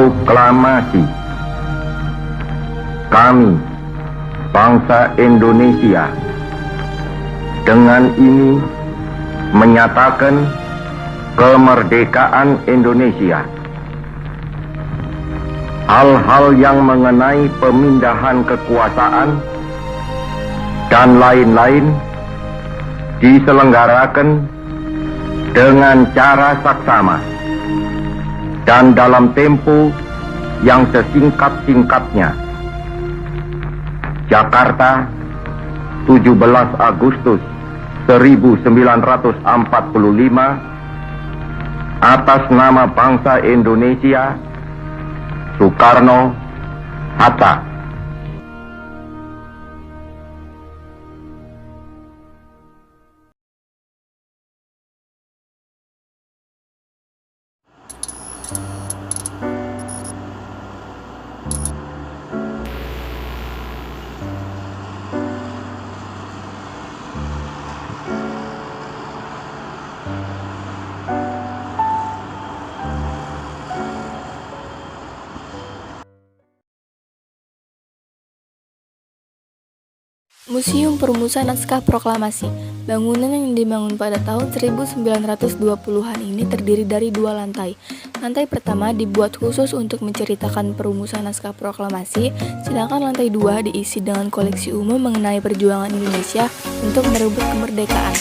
Proklamasi. Kami, bangsa Indonesia, dengan ini menyatakan kemerdekaan Indonesia. Hal-hal yang mengenai pemindahan kekuasaan dan lain-lain diselenggarakan dengan cara saksama dan dalam tempo yang sesingkat-singkatnya. Jakarta, 17 Agustus 1945, atas nama bangsa Indonesia, Soekarno, Hatta. Museum Perumusan Naskah Proklamasi. Bangunan yang dibangun pada tahun 1920-an ini terdiri dari 2 lantai. Lantai pertama dibuat khusus untuk menceritakan perumusan naskah proklamasi, sedangkan lantai 2 diisi dengan koleksi umum mengenai perjuangan Indonesia untuk merebut kemerdekaan.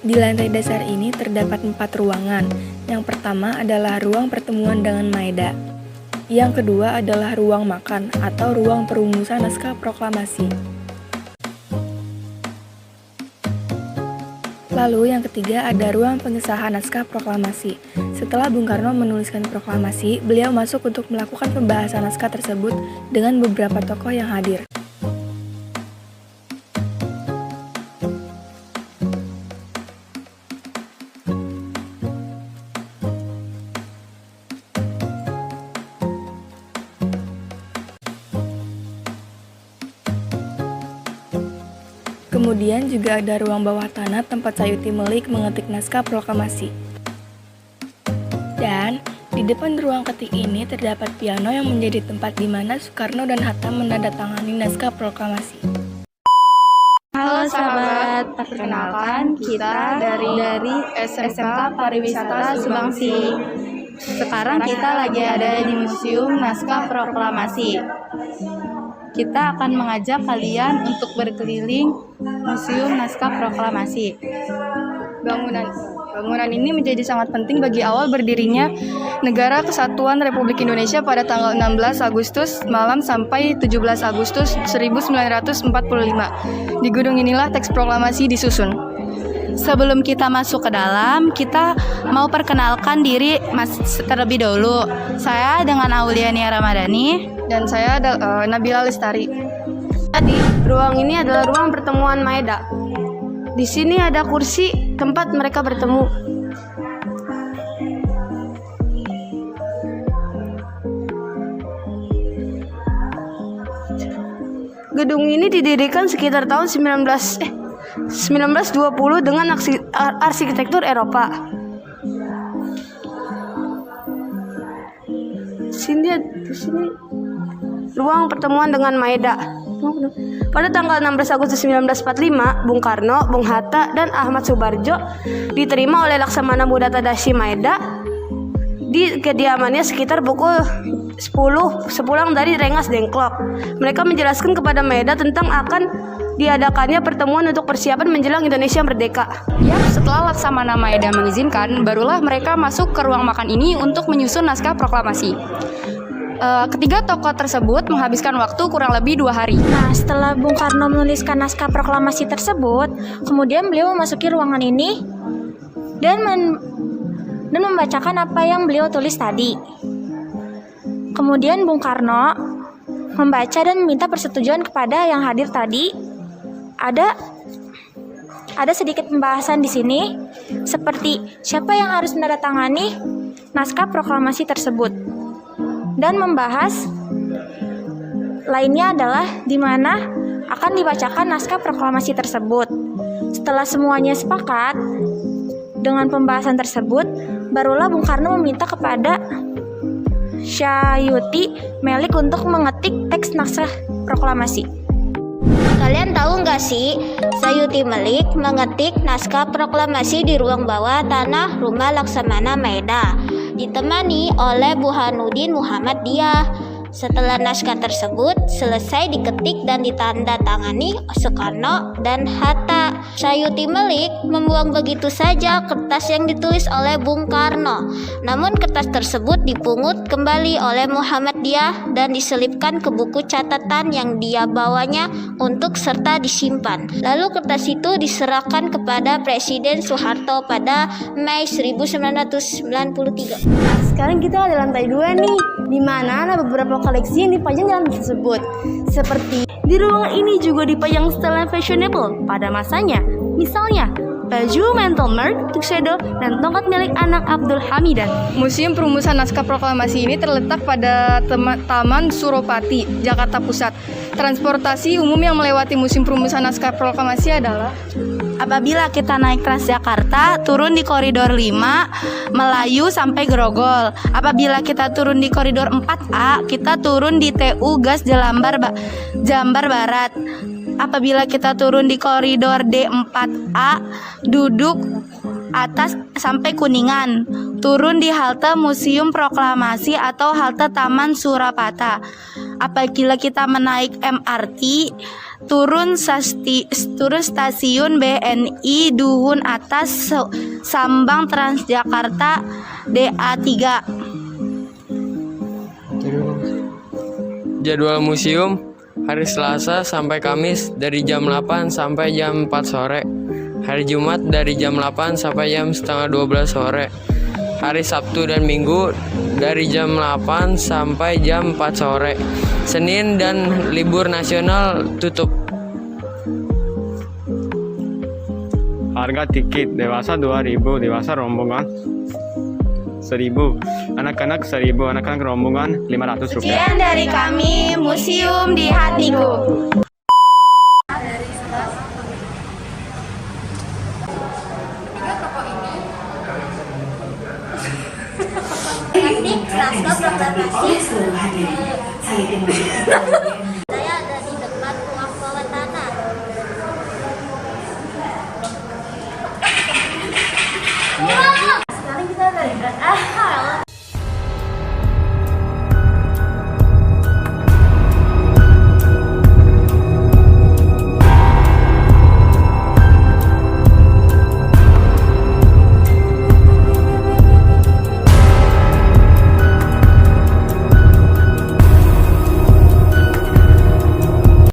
Di lantai dasar ini terdapat 4 ruangan. Yang pertama adalah ruang pertemuan dengan Maeda. Yang kedua adalah ruang makan atau ruang perumusan naskah proklamasi. Lalu yang ketiga ada ruang pengesahan naskah proklamasi. Setelah Bung Karno menuliskan proklamasi, beliau masuk untuk melakukan pembahasan naskah tersebut dengan beberapa tokoh yang hadir. Kemudian juga ada ruang bawah tanah tempat Sayuti Melik mengetik naskah proklamasi. Dan di depan ruang ketik ini terdapat piano yang menjadi tempat di mana Soekarno dan Hatta menandatangani naskah proklamasi. Halo sahabat, perkenalkan kita dari SMK Pariwisata Subangsi. Sekarang kita lagi ada di Museum Naskah Proklamasi. Kita akan mengajak kalian untuk berkeliling Museum Naskah Proklamasi. Bangunan ini menjadi sangat penting bagi awal berdirinya Negara Kesatuan Republik Indonesia pada tanggal 16 Agustus malam sampai 17 Agustus 1945. Di gedung inilah teks proklamasi disusun. Sebelum kita masuk ke dalam, kita mau perkenalkan diri terlebih dulu. Saya dengan Auliania Ramadhani. Dan saya Nabila Lestari. Jadi, ruang ini adalah ruang pertemuan Maeda. Di sini ada kursi tempat mereka bertemu. Gedung ini didirikan sekitar tahun 1920 dengan arsitektur Eropa. Di sini ruang pertemuan dengan Maeda. Pada tanggal 16 Agustus 1945, Bung Karno, Bung Hatta, dan Ahmad Subarjo diterima oleh Laksamana Muda Tadashi Maeda di kediamannya sekitar pukul 10 sepulang dari Rengas Dengklok. Mereka menjelaskan kepada Maeda tentang akan diadakannya pertemuan untuk persiapan menjelang Indonesia merdeka. Ya, setelah Laksamana Maeda mengizinkan, barulah mereka masuk ke ruang makan ini untuk menyusun naskah proklamasi. Ketiga tokoh tersebut menghabiskan waktu kurang lebih 2 hari. Nah, setelah Bung Karno menuliskan naskah proklamasi tersebut, kemudian beliau memasuki ruangan ini dan membacakan apa yang beliau tulis tadi. Kemudian Bung Karno membaca dan meminta persetujuan kepada yang hadir tadi. Ada ada sedikit pembahasan di sini, seperti siapa yang harus menandatangani naskah proklamasi tersebut. Dan membahas lainnya adalah di mana akan dibacakan naskah proklamasi tersebut. Setelah semuanya sepakat dengan pembahasan tersebut, barulah Bung Karno meminta kepada Sayuti Melik untuk mengetik teks naskah proklamasi. Kalian tahu nggak sih, Sayuti Melik mengetik naskah proklamasi di ruang bawah tanah rumah Laksamana Maeda, ditemani oleh Burhanuddin Muhammad Diah. Setelah naskah tersebut selesai diketik dan ditandatangani Soekarno dan Hatta, Sayuti Melik membuang begitu saja kertas yang ditulis oleh Bung Karno. Namun kertas tersebut dipungut kembali oleh Muhammad Diah dan diselipkan ke buku catatan yang dia bawanya untuk serta disimpan. Lalu kertas itu diserahkan kepada Presiden Soeharto pada Mei 1993. Nah, sekarang kita ada lantai 2 nih, di mana ada beberapa koleksi yang dipajang di lantai tersebut. Seperti di ruangan ini juga dipajang setelan fashionable pada masanya. Misalnya, baju Mantle Merc, tuxedo, dan tongkat milik anak Abdul Hamidan. Museum Perumusan Naskah Proklamasi ini terletak pada Taman Suropati, Jakarta Pusat. Transportasi umum yang melewati Museum Perumusan Naskah Proklamasi adalah: apabila kita naik Transjakarta, turun di koridor 5, Melayu sampai Grogol. Apabila kita turun di koridor 4A, kita turun di TU Gas Jambar Barat. Apabila kita turun di koridor D4A, duduk atas sampai Kuningan. Turun di halte Museum Proklamasi atau halte Taman Surapata. Apabila kita menaik MRT, turun stasiun BNI Duhun Atas, Sambang Transjakarta DA3. Jadwal museum hari Selasa sampai Kamis dari jam 8 sampai jam 4 sore. Hari Jumat dari jam 8 sampai jam setengah 12 sore. Hari Sabtu dan Minggu dari jam 8 sampai jam 4 sore. Senin dan libur nasional tutup. Harga tiket dewasa 2.000, dewasa rombongan 1.000, anak-anak 1.000, anak-anak rombongan 500 rupiah. Sekian dari kami, Museum di Hatiku. Naskah proklamasi